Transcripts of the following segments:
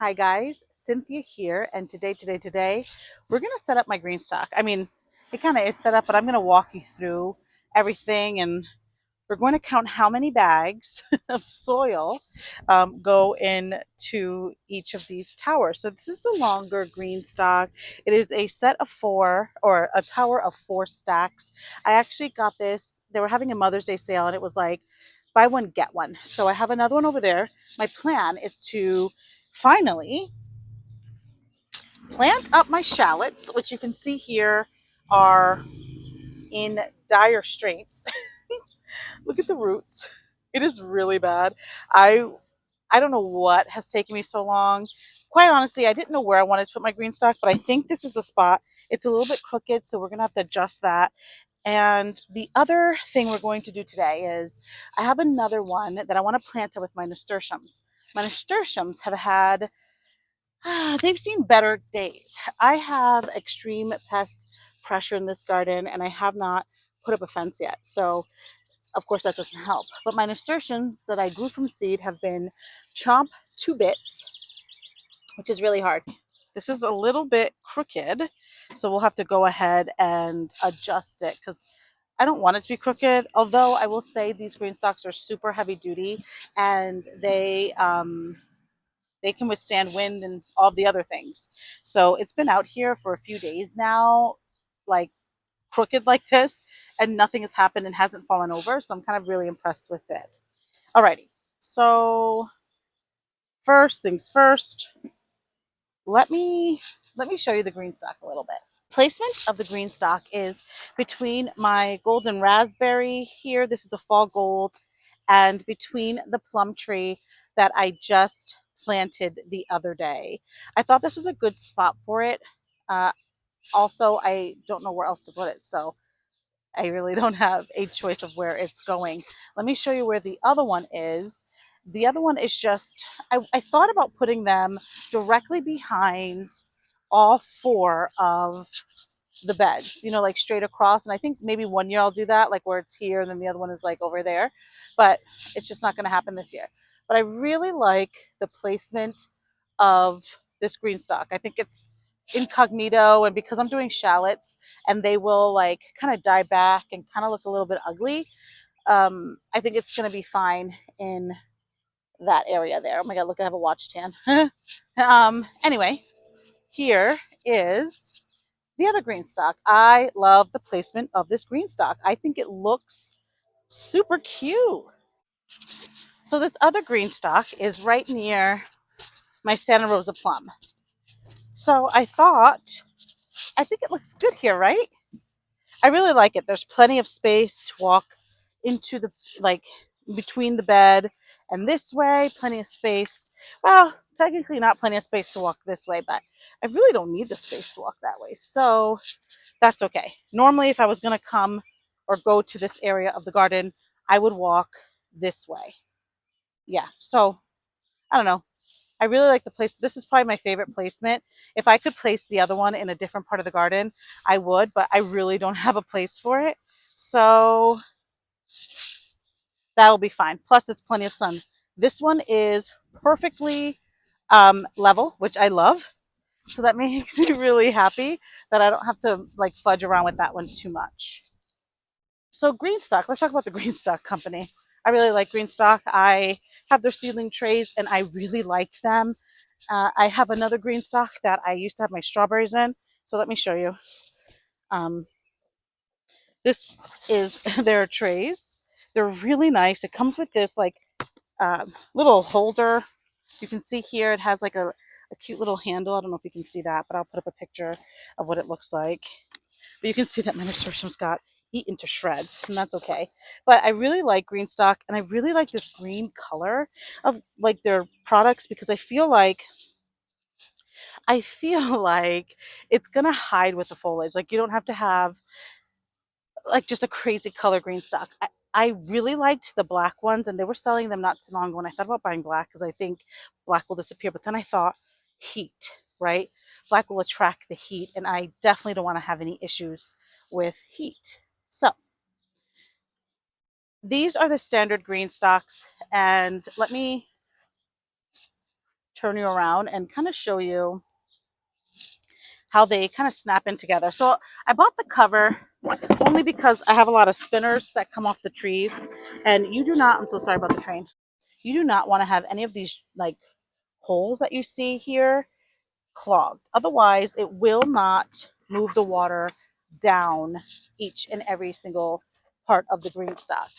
Hi guys, Cynthia here, and today, we're gonna set up my green stock. I mean, it kind of is set up, but I'm gonna walk you through everything, and we're going to count how many bags of soil go into each of these towers. So this is the longer green stock. It is a set of four, or a tower of four stacks. I actually got this. They were having a Mother's Day sale, and it was like buy one get one. So I have another one over there. My plan is to finally plant up my shallots, which you can see here are in dire straits. Look at the roots. It is really bad. I I don't know what has taken me so long. Quite honestly, I didn't know where I wanted to put my green stock, but I think this is the spot. It's a little bit crooked, so we're gonna have to adjust that. And the other thing we're going to do today is I have another one that I want to plant with my nasturtiums. My nasturtiums have had they've seen better days. I have extreme pest pressure in this garden, and I have not put up a fence yet. So of course, that doesn't help. But my nasturtiums that I grew from seed have been chomped to bits, which is really hard. This is a little bit crooked, so we'll have to go ahead and adjust it because I don't want it to be crooked. Although I will say these green stalks are super heavy duty, and they can withstand wind and all the other things. So it's been out here for a few days now, like crooked like this, and nothing has happened and hasn't fallen over. So I'm kind of really impressed with it. Alrighty. So first things first, let me show you the green stock a little bit. Placement of the green stock is between my golden raspberry here. This is the fall gold, and between the plum tree that I just planted the other day. I thought this was a good spot for it. Uh, Also, I don't know where else to put it, so I really don't have a choice of where it's going. Let me show you where the other one is. The other one is just, I thought about putting them directly behind all four of the beds, like straight across. And I think maybe one year I'll do that, like where it's here and then the other one is like over there. But it's just not going to happen this year. But I really like the placement of this green stock. I think it's incognito, and because I'm doing shallots and they will like kind of die back and kind of look a little bit ugly, I think it's going to be fine in that area there. Oh my god, look, I have a watch tan. Anyway, here is the other green stock. I love the placement of this green stock. I think it looks super cute. So this other green stock is right near my Santa Rosa plum. So I think it looks good here, right? I really like it. There's plenty of space to walk into the, like, between the bed and this way, plenty of space. Well, technically not plenty of space to walk this way, but I really don't need the space to walk that way. So that's okay. Normally, if I was going to come or go to this area of the garden, I would walk this way. Yeah. So I don't know. I really like the place. This is probably my favorite placement. If I could place the other one in a different part of the garden, I would, but I really don't have a place for it. So that'll be fine. Plus, it's plenty of sun. This one is perfectly level, which I love. So that makes me really happy that I don't have to like fudge around with that one too much. So Greenstock, let's talk about the Greenstock company. I really like Greenstock. I have their seedling trays and I really liked them. I have another Greenstock that I used to have my strawberries in. So let me show you. Um, this is their trays. They're really nice. It comes with this like little holder. You can see here it has like a cute little handle. I don't know if you can see that, but I'll put up a picture of what it looks like. But you can see that my nasturtiums got eaten to shreds, and that's okay. But I really like Greenstock, and I really like this green color of like their products because I feel like it's gonna hide with the foliage. Like you don't have to have like just a crazy color Greenstock. I really liked the black ones, and they were selling them not too long ago. And I thought about buying black because I think black will disappear. But then I thought heat, right? Black will attract the heat, and I definitely don't want to have any issues with heat. So these are the standard green stocks, and let me turn you around and kind of show you how they kind of snap in together. So I bought the cover only because I have a lot of spinners that come off the trees, and you do not, I'm so sorry about the train. You do not want to have any of these like holes that you see here clogged. Otherwise, it will not move the water down each and every single part of the green stock.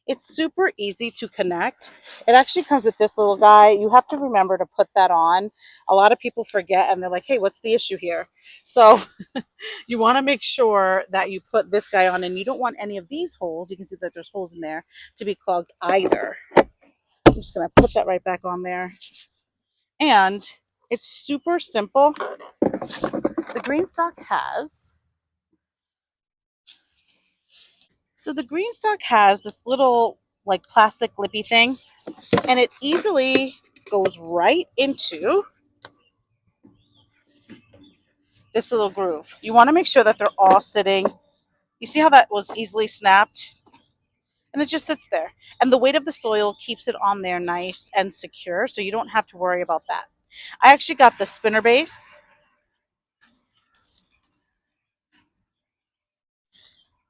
It's super easy to connect. It actually comes with this little guy. You have to remember to put that on. A lot of people forget and they're like, hey, what's the issue here? So you want to make sure that you put this guy on, and you don't want any of these holes. You can see that there's holes in there to be clogged either. I'm just going to put that right back on there. And it's super simple. The green stock has, the green stock has this little like plastic lippy thing, and it easily goes right into this little groove. You want to make sure that they're all sitting. You see how that was easily snapped? And it just sits there. And the weight of the soil keeps it on there nice and secure, so you don't have to worry about that. I actually got the spinner base.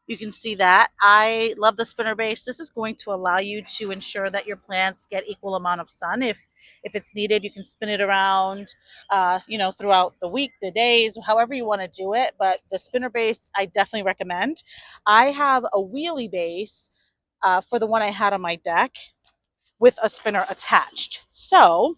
You can see that. I love the spinner base. This is going to allow you to ensure that your plants get equal amount of sun. If it's needed, you can spin it around, throughout the week, the days, however you want to do it. But the spinner base, I definitely recommend. I have a wheelie base for the one I had on my deck with a spinner attached. So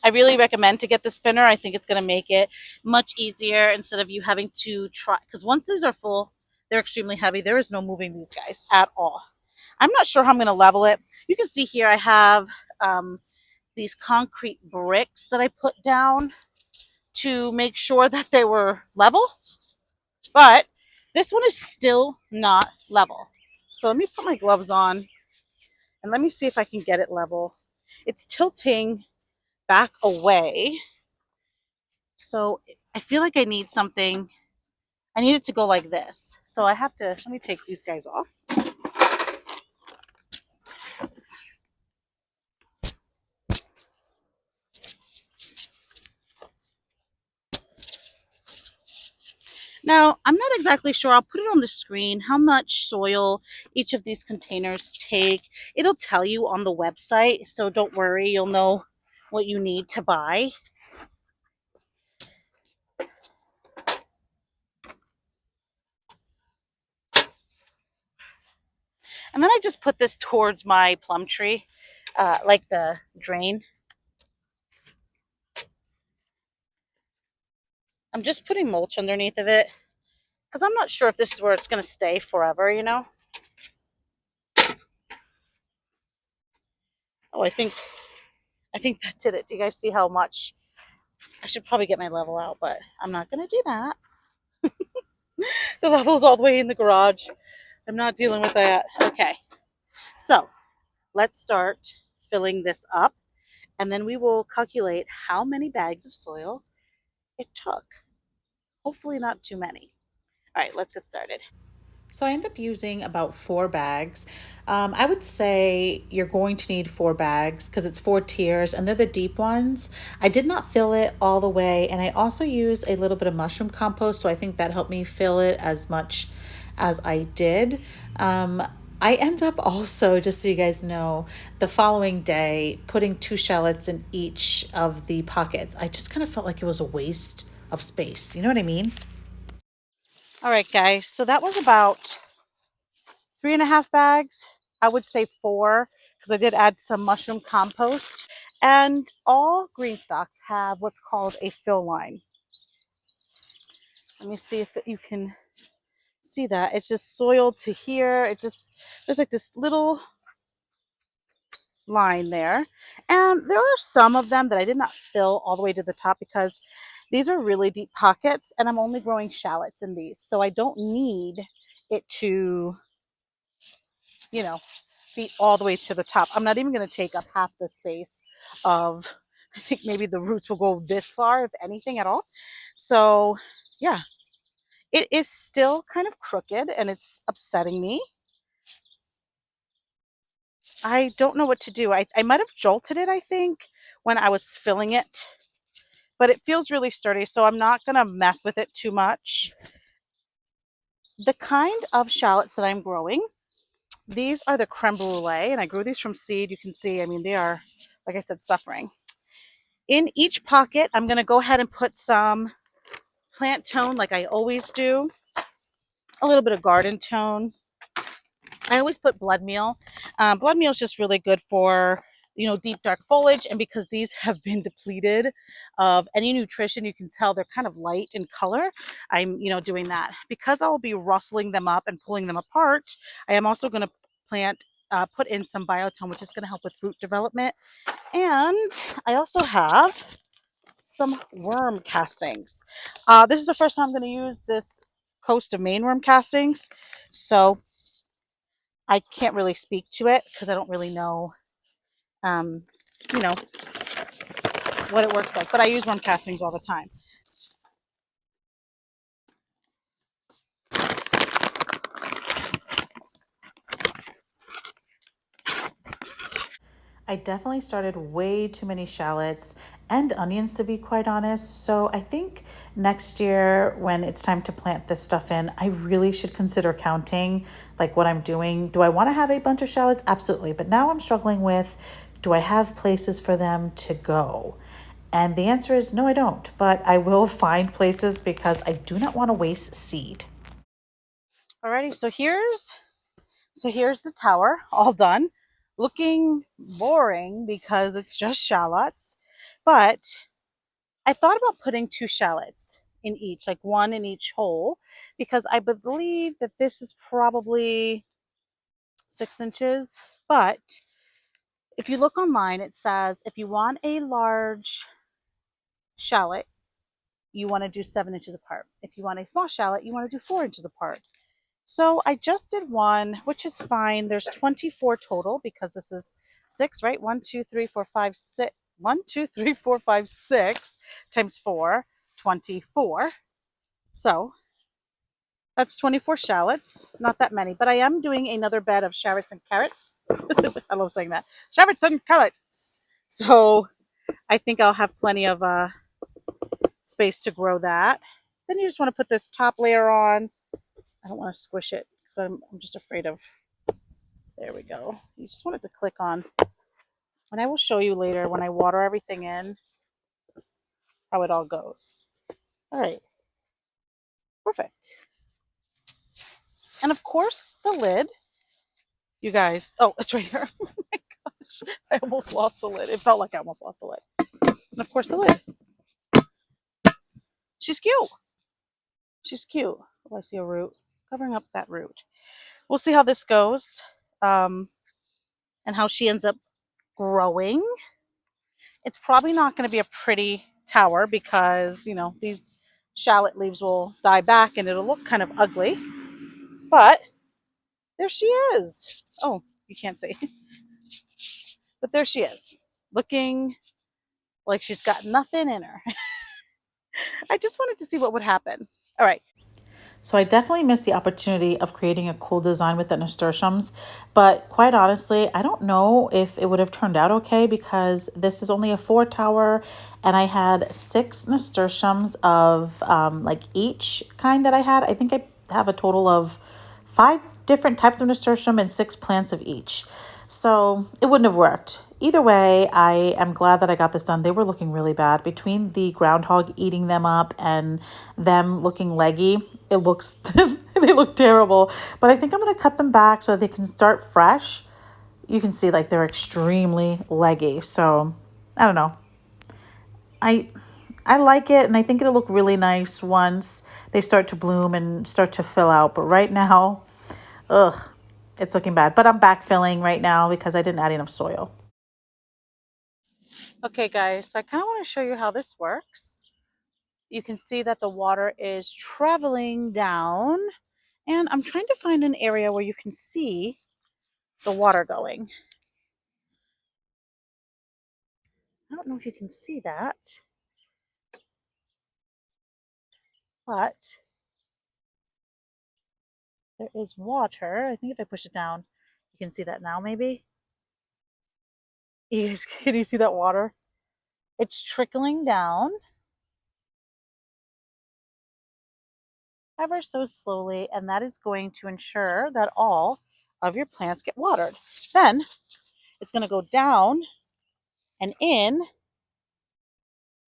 I really recommend to get the spinner. I think it's going to make it much easier instead of you having to try. Because once these are full, they're extremely heavy. There is no moving these guys at all. I'm not sure how I'm going to level it. You can see here I have these concrete bricks that I put down to make sure that they were level. But this one is still not level. So let me put my gloves on and let me see if I can get it level. It's tilting back away. So I feel like I need something. I need it to go like this. So I have to, let me take these guys off. Now, I'm not exactly sure. I'll put it on the screen how much soil each of these containers take. It'll tell you on the website, so don't worry. You'll know what you need to buy. And then I just put this towards my plum tree, like the drain. I'm just putting mulch underneath of it because I'm not sure if this is where it's going to stay forever, you know? Oh, I think that did it. Do you guys see how much? I should probably get my level out, but I'm not going to do that. The level's all the way in the garage. I'm not dealing with that. Okay, so let's start filling this up, and then we will calculate how many bags of soil it took. Hopefully not too many. All right, let's get started. So I end up using about 4 bags. I would say you're going to need 4 bags because it's 4 tiers and they're the deep ones. I did not fill it all the way, and I also used a little bit of mushroom compost, so I think that helped me fill it as much as I did. I end up also, just so you guys know, the following day putting 2 shallots in each of the pockets. I just kind of felt like it was a waste of space. You know what I mean? All right, guys. So that was about 3.5 bags. I would say 4 because I did add some mushroom compost. And all green stalks have what's called a fill line. Let me see if you can see that. It's just soiled to here. There's like this little line there. And there are some of them that I did not fill all the way to the top because these are really deep pockets and I'm only growing shallots in these. So I don't need it to, be all the way to the top. I'm not even going to take up half the space of, I think maybe the roots will go this far, if anything at all. So yeah, it is still kind of crooked and it's upsetting me. I don't know what to do. I might have jolted it, I think, when I was filling it, but it feels really sturdy, so I'm not going to mess with it too much. The kind of shallots that I'm growing, these are the creme brulee, and I grew these from seed. You can see, I mean, they are, like I said, suffering. In each pocket, I'm going to go ahead and put some plant tone like I always do, a little bit of garden tone. I always put blood meal. Blood meal is just really good for, deep dark foliage. And because these have been depleted of any nutrition, you can tell they're kind of light in color. I'm, doing that. Because I'll be rustling them up and pulling them apart, I am also going to put in some biotone, which is going to help with root development. And I also have some worm castings. This is the first time I'm going to use this Coast of Maine worm castings. So I can't really speak to it because I don't really know, um, you know, what it works like. But I use worm castings all the time. I definitely started way too many shallots and onions, to be quite honest. So I think next year, when it's time to plant this stuff in, I really should consider counting like what I'm doing. Do I want to have a bunch of shallots? Absolutely. But now I'm struggling with, do I have places for them to go? And the answer is no, I don't. But I will find places because I do not want to waste seed. Alrighty, so here's the tower all done. Looking boring because it's just shallots, but I thought about putting 2 shallots in each, like one in each hole, because I believe that this is probably 6 inches. But if you look online, it says if you want a large shallot, you want to do 7 inches apart. If you want a small shallot, you want to do 4 inches apart. So I just did one, which is fine. There's 24 total because this is six, right? 1, 2, 3, 4, 5, 6. 1, 2, 3, 4, 5, 6 times 4, 24. So that's 24 shallots. Not that many, but I am doing another bed of shallots and carrots. I love saying that. Shallots and carrots. So I think I'll have plenty of space to grow that. Then you just want to put this top layer on. I don't want to squish it because I'm just afraid of, there we go. You just want it to click on. And I will show you later when I water everything in how it all goes. All right, perfect. And of course, the lid, you guys. Oh, it's right here. Oh my gosh, I almost lost the lid. It felt like I almost lost the lid. And of course, the lid. She's cute. She's cute. Oh, I see a root. Covering up that root. We'll see how this goes, and how she ends up growing. It's probably not going to be a pretty tower because, these shallot leaves will die back and it'll look kind of ugly. But there she is. Oh, you can't see. But there she is, looking like she's got nothing in her. I just wanted to see what would happen. All right. So I definitely missed the opportunity of creating a cool design with the nasturtiums, but quite honestly, I don't know if it would have turned out okay because this is only a 4 tower and I had 6 nasturtiums of like each kind that I had. I think I have a total of 5 different types of nasturtium and 6 plants of each. So it wouldn't have worked. Either way, I am glad that I got this done. They were looking really bad. Between the groundhog eating them up and them looking leggy, it looks they look terrible. But I think I'm gonna cut them back so that they can start fresh. You can see like they're extremely leggy. So I don't know. I I like it and I think it'll look really nice once they start to bloom and start to fill out. But right now, ugh, it's looking bad. But I'm backfilling right now because I didn't add enough soil. Okay, guys. So I kind of want to show you how this works. You can see that the water is traveling down, and I'm trying to find an area where you can see the water going. I don't know if you can see that, but there is water. I think if I push it down, you can see that now maybe. You guys, can you see that water? It's trickling down ever so slowly, and that is going to ensure that all of your plants get watered. Then it's going to go down and in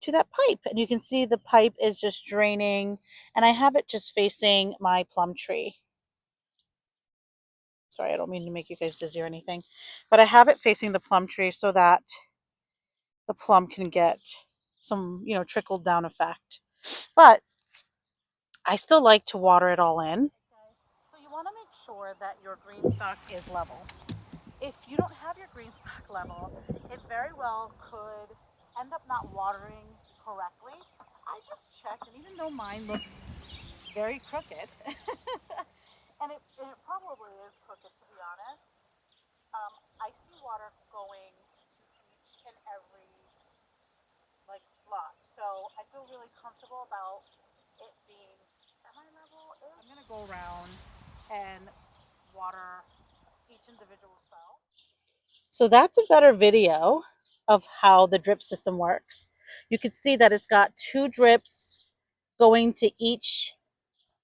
to that pipe, and you can see the pipe is just draining, and I have it just facing my plum tree. Sorry, I don't mean to make you guys dizzy or anything, but I have it facing the plum tree so that the plum can get some, trickled down effect. But I still like to water it all in. So you want to make sure that your green stock is level. If you don't have your green stock level, it very well could end up not watering correctly. I just checked, and even though mine looks very crooked, and it probably is crooked to be honest, I see water going to each and every slot. So I feel really comfortable about it being semi-level-ish. I'm gonna go around and water each individual cell. So that's a better video of how the drip system works. You can see that it's got 2 drips going to each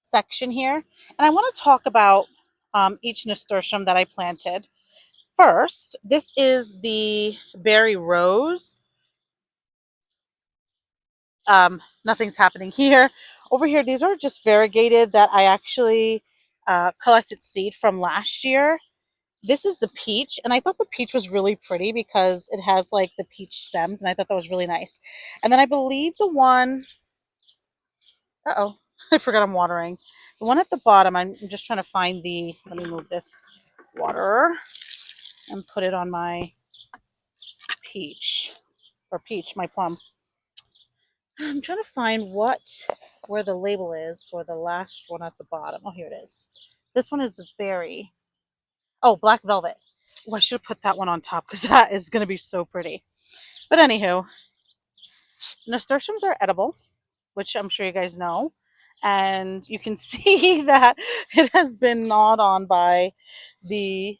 section here. And I want to talk about each nasturtium that I planted. First, this is the berry rose. Nothing's happening here. Over here, these are just variegated that I actually collected seed from last year. This is the peach, and I thought the peach was really pretty because it has like the peach stems, and I thought that was really nice. And then I believe the one, uh-oh, I forgot I'm watering. The one at the bottom, I'm just trying to find let me move this water and put it on my peach, my plum. I'm trying to find where the label is for the last one at the bottom. Oh, here it is. This one is the berry. Oh, black velvet. Oh, I should have put that one on top because that is going to be so pretty. But anywho, nasturtiums are edible, which I'm sure you guys know. And you can see that it has been gnawed on by the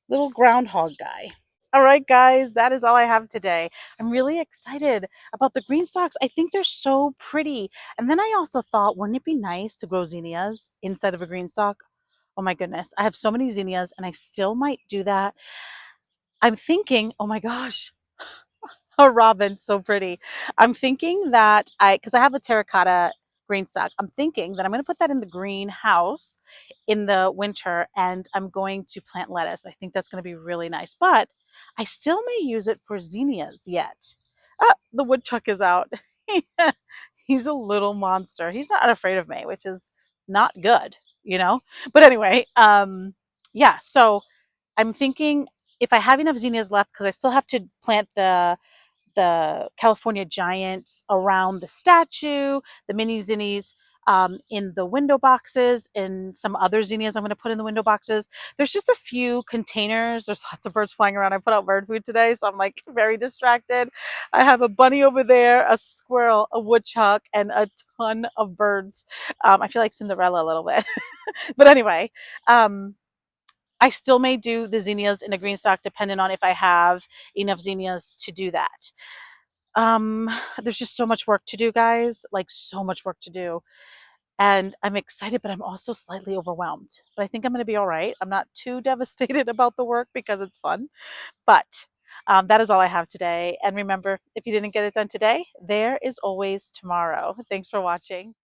little groundhog guy. All right, guys, that is all I have today. I'm really excited about the green stalks. I think they're so pretty. And then I also thought, wouldn't it be nice to grow zinnias inside of a green stalk? Oh my goodness, I have so many zinnias and I still might do that. I'm thinking, oh my gosh, a robin, so pretty. I'm thinking that because I have a terracotta green stock, I'm thinking that I'm going to put that in the greenhouse in the winter, and I'm going to plant lettuce. I think that's going to be really nice, but I still may use it for zinnias yet. Ah, the woodchuck is out. He's a little monster. He's not afraid of me, which is not good, you know? But anyway, yeah, so I'm thinking if I have enough zinnias left, because I still have to plant the California giants around the statue, the mini zinnias in the window boxes, and some other zinnias I'm going to put in the window boxes. There's just a few containers. There's lots of birds flying around. I put out bird food today, so I'm like very distracted. I have a bunny over there, a squirrel, a woodchuck, and a ton of birds. I feel like Cinderella a little bit. But anyway, I still may do the zinnias in a green stock depending on if I have enough zinnias to do that. Um, there's just so much work to do, guys, like so much work to do. And I'm excited, but I'm also slightly overwhelmed. But I think I'm going to be all right. I'm not too devastated about the work because it's fun. But that is all I have today. And remember, if you didn't get it done today, there is always tomorrow. Thanks for watching.